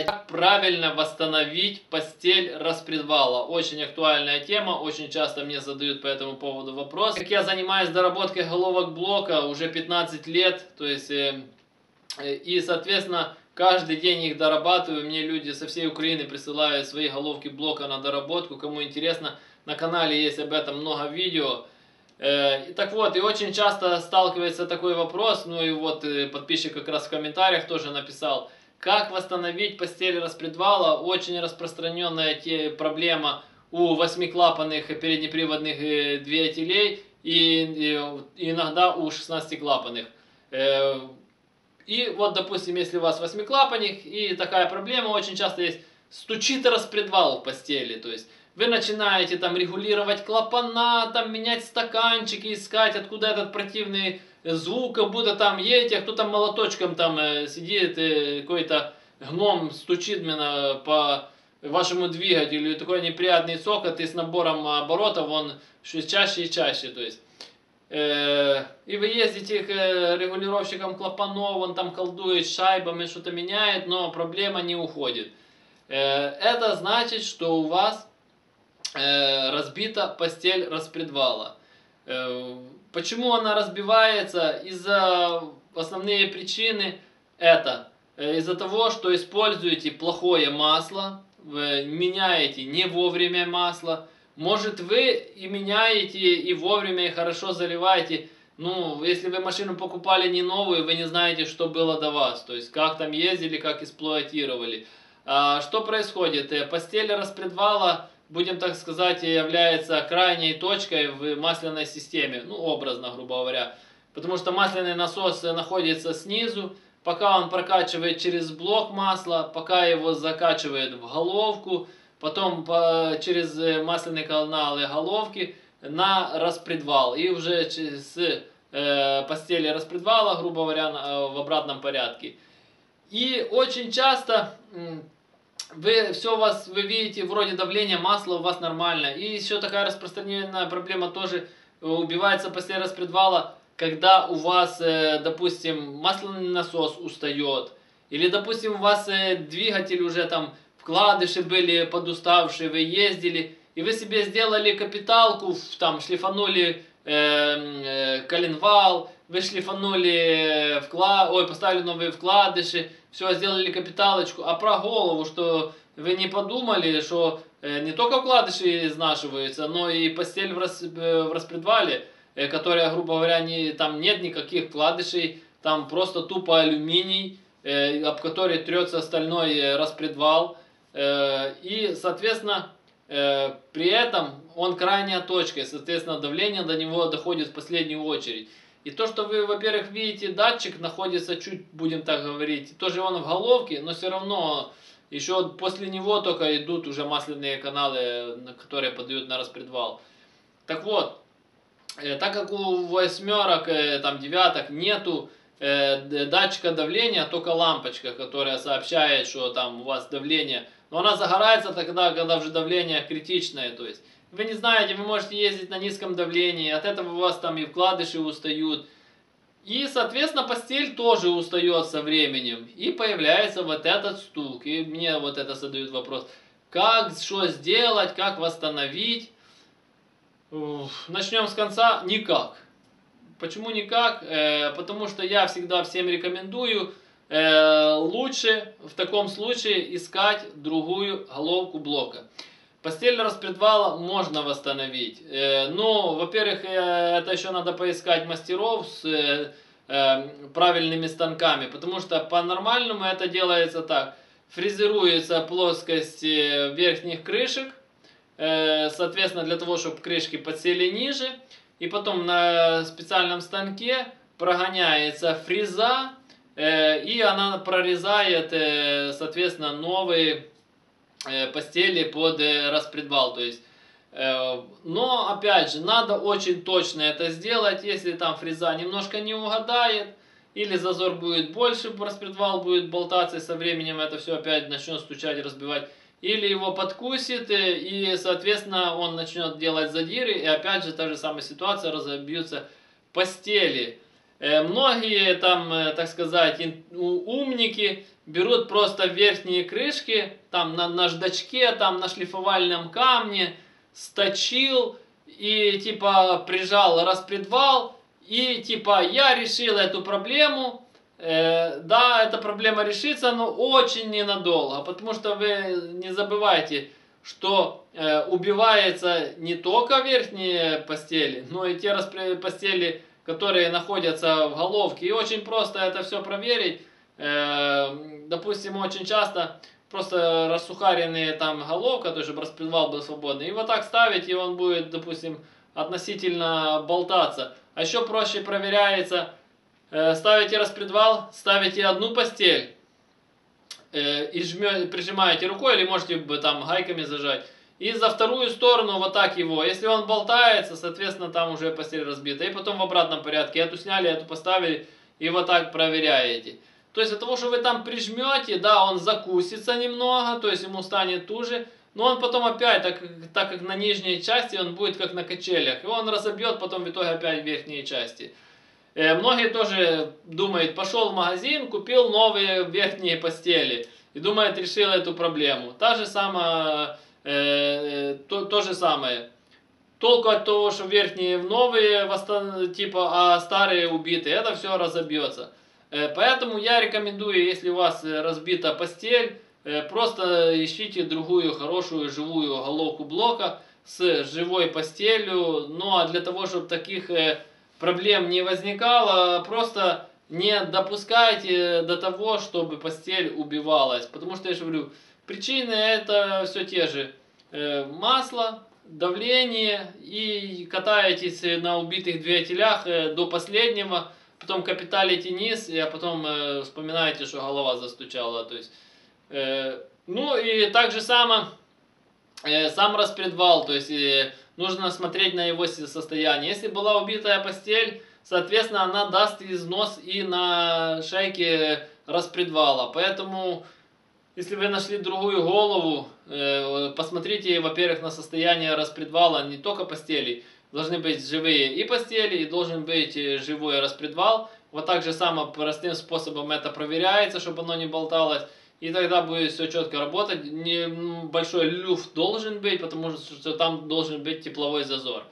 Как правильно восстановить постель распредвала? Очень актуальная тема, очень часто мне задают по этому поводу вопрос. Как я занимаюсь доработкой головок блока уже 15 лет, то есть, и, соответственно, каждый день их дорабатываю. Мне люди со всей Украины присылают свои головки блока на доработку. Кому интересно, на канале есть об этом много видео. Так вот, и очень часто сталкивается такой вопрос, ну и вот подписчик как раз в комментариях тоже написал, как восстановить постель распредвала. Очень распространенная проблема у 8-клапанных переднеприводных двигателей и иногда у 16-клапанных. И вот, допустим, если у вас 8-клапанник и такая проблема очень часто есть, стучит распредвал в постели, то есть вы начинаете там регулировать клапана, там менять стаканчики, искать, откуда этот противный звук, как будто там едете, а кто-то молоточком там сидит, какой-то гном стучит именно по вашему двигателю, и такой неприятный цокот, и с набором оборотов он все чаще и чаще, то есть. И вы ездите к регулировщикам клапанов, он там колдует шайбами, что-то меняет, но проблема не уходит. Это значит, что у вас разбита постель распредвала. Почему она разбивается? Из-за основные причины это из-за того, что используете плохое масло, вы меняете не вовремя масло. Может, вы и меняете, и вовремя, и хорошо заливаете. Ну, если вы машину покупали не новую, вы не знаете, что было до вас. То есть, как там ездили, как эксплуатировали. Что происходит? Постель распредвала, будем так сказать, является крайней точкой в масляной системе. Ну, образно, грубо говоря. Потому что масляный насос находится снизу. Пока он прокачивает через блок масла, пока его закачивает в головку, потом через масляные каналы головки на распредвал. И уже с постели распредвала, грубо говоря, в обратном порядке. И очень часто вы видите, вроде давление масла у вас нормально. И еще такая распространенная проблема тоже убивается после распредвала, когда у вас, допустим, масляный насос устает. Или, допустим, у вас двигатель уже там, вкладыши были подуставшие, вы ездили, и вы себе сделали капиталку, там шлифанули коленвал, вы шлифанули поставили новые вкладыши, все, сделали капиталочку, а про голову, что вы не подумали, что не только вкладыши изнашиваются, но и постель в распредвале, которая, грубо говоря, там нет никаких вкладышей, там просто тупо алюминий, об который трется стальной распредвал, и, соответственно, при этом он крайняя точка, и, соответственно, давление до него доходит в последнюю очередь. И то, что вы, во-первых, видите, датчик находится чуть, будем так говорить, тоже он в головке, но все равно еще после него только идут уже масляные каналы, которые подают на распредвал. Так вот, так как у восьмерок, там девяток нету датчика давления, только лампочка, которая сообщает, что там у вас давление, но она загорается тогда, когда уже давление критичное, то есть вы не знаете, вы можете ездить на низком давлении, от этого у вас там и вкладыши устают. И, соответственно, постель тоже устает со временем. И появляется вот этот стук. И мне вот это задают вопрос. Как, что сделать, как восстановить? Начнем с конца. Никак. Почему никак? Потому что я всегда всем рекомендую лучше в таком случае искать другую головку блока. Постель распредвала можно восстановить. Но, во-первых, это еще надо поискать мастеров с правильными станками. Потому что по-нормальному это делается так. Фрезеруется плоскость верхних крышек. Соответственно, для того, чтобы крышки подсели ниже. И потом на специальном станке прогоняется фреза. И она прорезает, соответственно, новые постели под распредвал. То есть, но опять же, надо очень точно это сделать. Если там фреза немножко не угадает, или зазор будет больше, распредвал будет болтаться, и со временем это все опять начнет стучать, разбивать. Или его подкусит, и, соответственно, он начнет делать задиры, и опять же та же самая ситуация, разобьются постели. Многие там, так сказать, умники берут просто верхние крышки, там на наждачке, там на шлифовальном камне, сточил и типа прижал распредвал, и типа я решил эту проблему. Да, эта проблема решится, но очень ненадолго, потому что вы не забывайте, что убивается не только верхние постели, но и те постели, которые находятся в головке. И очень просто это все проверить. Допустим, очень часто просто рассухаренные там головка, то есть чтобы распредвал был свободный. И вот так ставить, и он будет, допустим, относительно болтаться. А еще проще проверяется, ставите распредвал, ставите одну постель и прижимаете рукой, или можете там гайками зажать. И за вторую сторону вот так его. Если он болтается, соответственно, там уже постель разбита. И потом в обратном порядке эту сняли, эту поставили, и вот так проверяете. То есть от того, что вы там прижмете, да, он закусится немного, то есть ему станет туже, но он потом опять, так как на нижней части, он будет как на качелях, и он разобьет потом в итоге опять верхние части. Многие тоже думают, пошел в магазин, купил новые верхние постели, и думает, решил эту проблему. То же самое. Толку от того, что верхние новые, типа, а старые убиты, это все разобьется. Поэтому я рекомендую, если у вас разбита постель, просто ищите другую хорошую живую головку блока с живой постелью. Ну а для того, чтобы таких проблем не возникало, просто не допускайте до того, чтобы постель убивалась. Потому что, я же говорю, причины это все те же. Масло, давление, и катаетесь на убитых двигателях до последнего, потом капиталите низ, а потом вспоминаете, что голова застучала. То есть, ну и так же само сам распредвал, то есть нужно смотреть на его состояние. Если была убитая постель, соответственно, она даст износ и на шейке распредвала. Поэтому, если вы нашли другую голову, посмотрите, во-первых, на состояние распредвала не только постелей. Должны быть живые и постели, и должен быть живой распредвал. Вот так же само простым способом это проверяется, чтобы оно не болталось. И тогда будет все четко работать. Небольшой люфт должен быть, потому что там должен быть тепловой зазор.